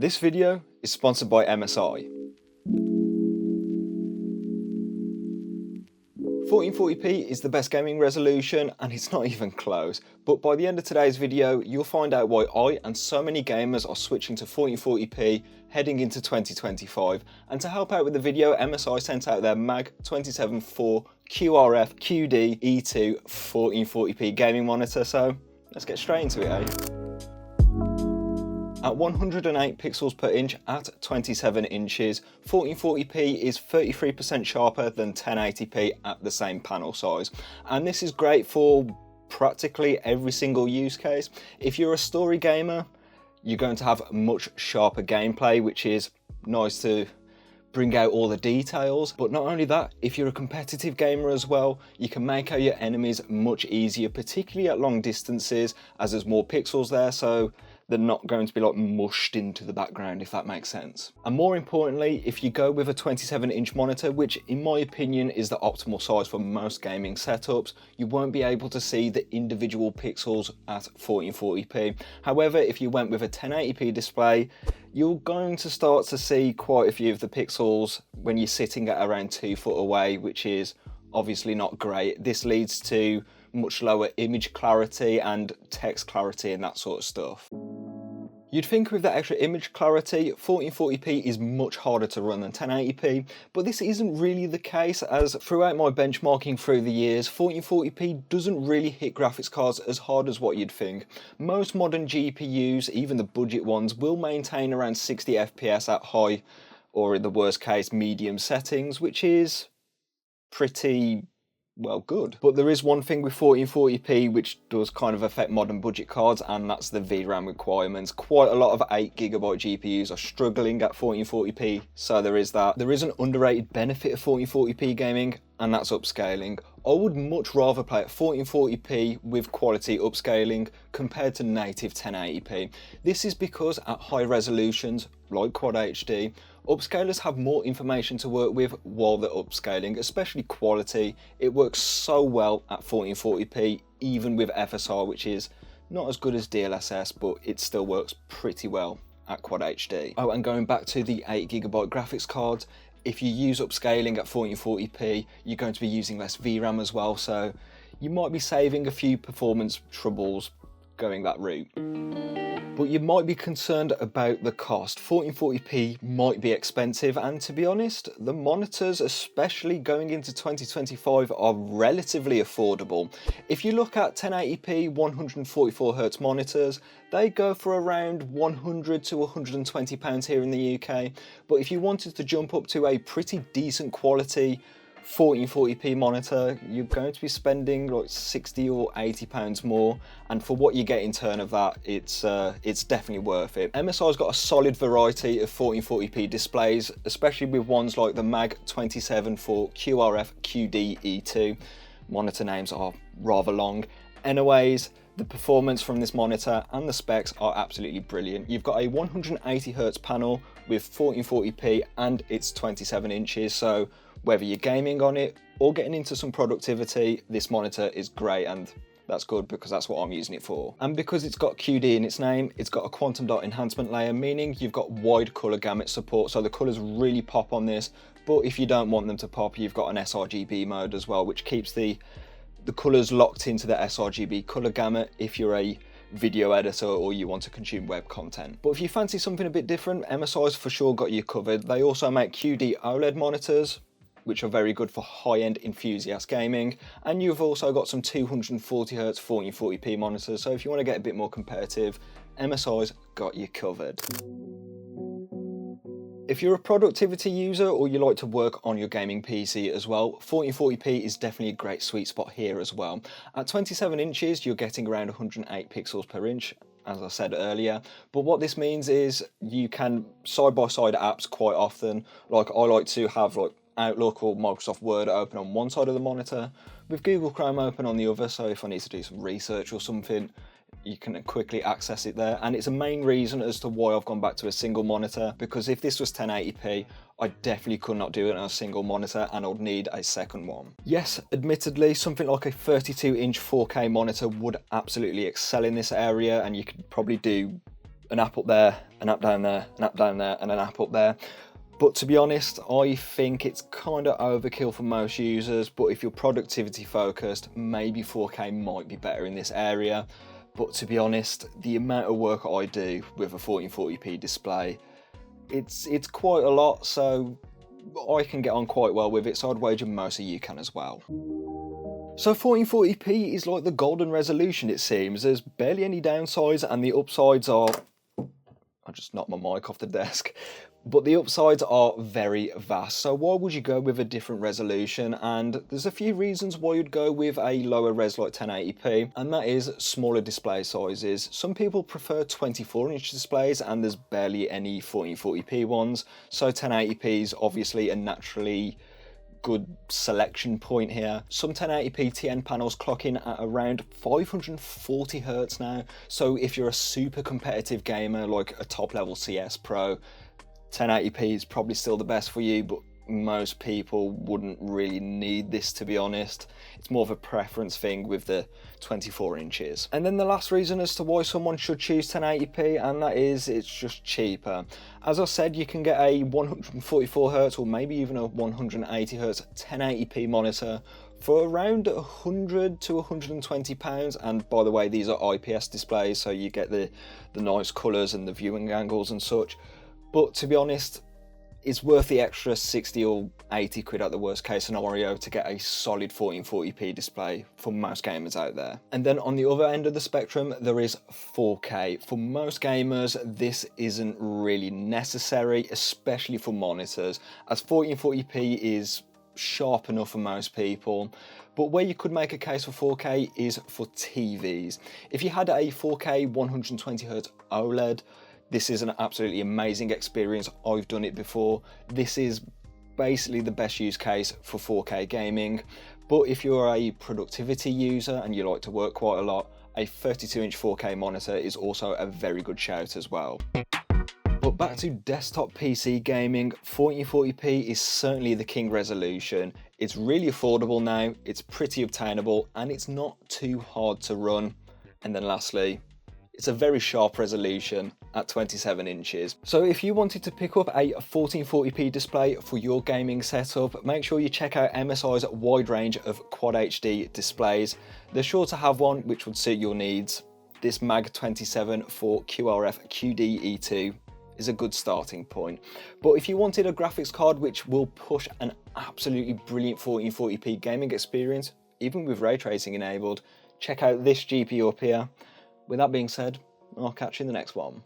This video is sponsored by MSI. 1440p is the best gaming resolution and it's not even close, but by the end of today's video you'll find out why I and so many gamers are switching to 1440p heading into 2025, and to help out with the video MSI sent out their MAG 274 QRF QD E2 1440p gaming monitor, so let's get straight into it, eh? At 108 pixels per inch at 27 inches, 1440p is 33% sharper than 1080p at the same panel size. And this is great for practically every single use case. If you're a story gamer, you're going to have much sharper gameplay, which is nice to bring out all the details. But not only that, if you're a competitive gamer as well, you can make out your enemies much easier, particularly at long distances, as there's more pixels there, so they're not going to be like mushed into the background, if that makes sense. And more importantly, if you go with a 27-inch monitor, which in my opinion is the optimal size for most gaming setups, you won't be able to see the individual pixels at 1440p. However, if you went with a 1080p display, you're going to start to see quite a few of the pixels when you're sitting at around 2 foot away, which is obviously not great. This leads to much lower image clarity and text clarity and that sort of stuff. You'd think with that extra image clarity, 1440p is much harder to run than 1080p, but this isn't really the case, as throughout my benchmarking through the years, 1440p doesn't really hit graphics cards as hard as what you'd think. Most modern GPUs, even the budget ones, will maintain around 60 FPS at high, or in the worst case, medium settings, which is pretty well good. But there is one thing with 1440p which does kind of affect modern budget cards, and that's the VRAM requirements. Quite a lot of 8GB GPUs are struggling at 1440p, so there is that. There is an underrated benefit of 1440p gaming, and that's upscaling. I would much rather play at 1440p with quality upscaling compared to native 1080p. This is because at high resolutions, like Quad HD, upscalers have more information to work with while they're upscaling, especially quality. It works so well at 1440p, even with FSR, which is not as good as DLSS, but it still works pretty well at Quad HD. Oh, and going back to the 8GB graphics cards, if you use upscaling at 1440p, you're going to be using less VRAM as well, so you might be saving a few performance troubles going that route. But you might be concerned about the cost. 1440p might be expensive, and to be honest, the monitors, especially going into 2025, are relatively affordable. If you look at 1080p 144Hz monitors, they go for around £100 to £120 here in the UK, but if you wanted to jump up to a pretty decent quality 1440p monitor, you're going to be spending like £60 or £80 more, and for what you get in turn of that, it's definitely worth it. MSI's got a solid variety of 1440p displays, especially with ones like the MAG 274 QRF QD E2. Monitor names are rather long. Anyways, the performance from this monitor and the specs are absolutely brilliant. You've got a 180Hz panel with 1440p and it's 27 inches, so whether you're gaming on it or getting into some productivity, this monitor is great, and that's good because that's what I'm using it for. And because it's got QD in its name, it's got a quantum dot enhancement layer, meaning you've got wide color gamut support, so the colors really pop on this. But if you don't want them to pop, you've got an sRGB mode as well, which keeps the colors locked into the sRGB color gamut if you're a video editor or you want to consume web content. But if you fancy something a bit different, MSI's for sure got you covered. They also make QD OLED monitors, which are very good for high-end enthusiast gaming, and you've also got some 240Hz 1440p monitors, so if you want to get a bit more competitive, MSI's got you covered. If you're a productivity user or you like to work on your gaming PC as well, 1440p is definitely a great sweet spot here as well. At 27 inches, you're getting around 108 pixels per inch, as I said earlier, but what this means is you can side-by-side apps quite often. Like, I like to have like Outlook or Microsoft Word open on one side of the monitor with Google Chrome open on the other, so if I need to do some research or something, you can quickly access it there. And it's a main reason as to why I've gone back to a single monitor, because if this was 1080p, I definitely could not do it on a single monitor and I'd need a second one. Yes, admittedly, something like a 32-inch 4K monitor would absolutely excel in this area, and you could probably do an app up there, an app down there, an app down there, and an app up there. But to be honest, I think it's kind of overkill for most users, but if you're productivity focused, maybe 4K might be better in this area. But to be honest, the amount of work I do with a 1440p display, it's quite a lot, so I can get on quite well with it, so I'd wager most of you can as well. So 1440p is like the golden resolution, it seems. There's barely any downsides, and the upsides are... I just knocked my mic off the desk. But the upsides are very vast, so why would you go with a different resolution? And there's a few reasons why you'd go with a lower res like 1080p, and that is smaller display sizes. Some people prefer 24-inch displays, and there's barely any 1440p ones, so 1080p is obviously a naturally good selection point here. Some 1080p TN panels clock in at around 540 Hz now, so if you're a super competitive gamer like a top level CS pro, 1080p is probably still the best for you, but most people wouldn't really need this, to be honest. It's more of a preference thing with the 24 inches. And then the last reason as to why someone should choose 1080p, and that is it's just cheaper. As I said, you can get a 144 Hz or maybe even a 180 Hz 1080p monitor for around 100 to 120 pounds, and by the way, these are IPS displays, so you get the nice colours and the viewing angles and such. But to be honest, it's worth the extra 60 or 80 quid at the worst case scenario to get a solid 1440p display for most gamers out there. And then on the other end of the spectrum, there is 4K. For most gamers, this isn't really necessary, especially for monitors, as 1440p is sharp enough for most people. But where you could make a case for 4K is for TVs. If you had a 4K 120Hz OLED, this is an absolutely amazing experience. I've done it before. This is basically the best use case for 4K gaming. But if you're a productivity user and you like to work quite a lot, a 32-inch 4K monitor is also a very good shout as well. But back to desktop PC gaming, 1440p is certainly the king resolution. It's really affordable now, it's pretty obtainable, and it's not too hard to run. And then lastly, it's a very sharp resolution at 27 inches. So if you wanted to pick up a 1440p display for your gaming setup, make sure you check out MSI's wide range of Quad HD displays. They're sure to have one which would suit your needs. This MAG27 for QRF QD-E2 is a good starting point. But if you wanted a graphics card which will push an absolutely brilliant 1440p gaming experience, even with ray tracing enabled, check out this GPU up here. With that being said, I'll catch you in the next one.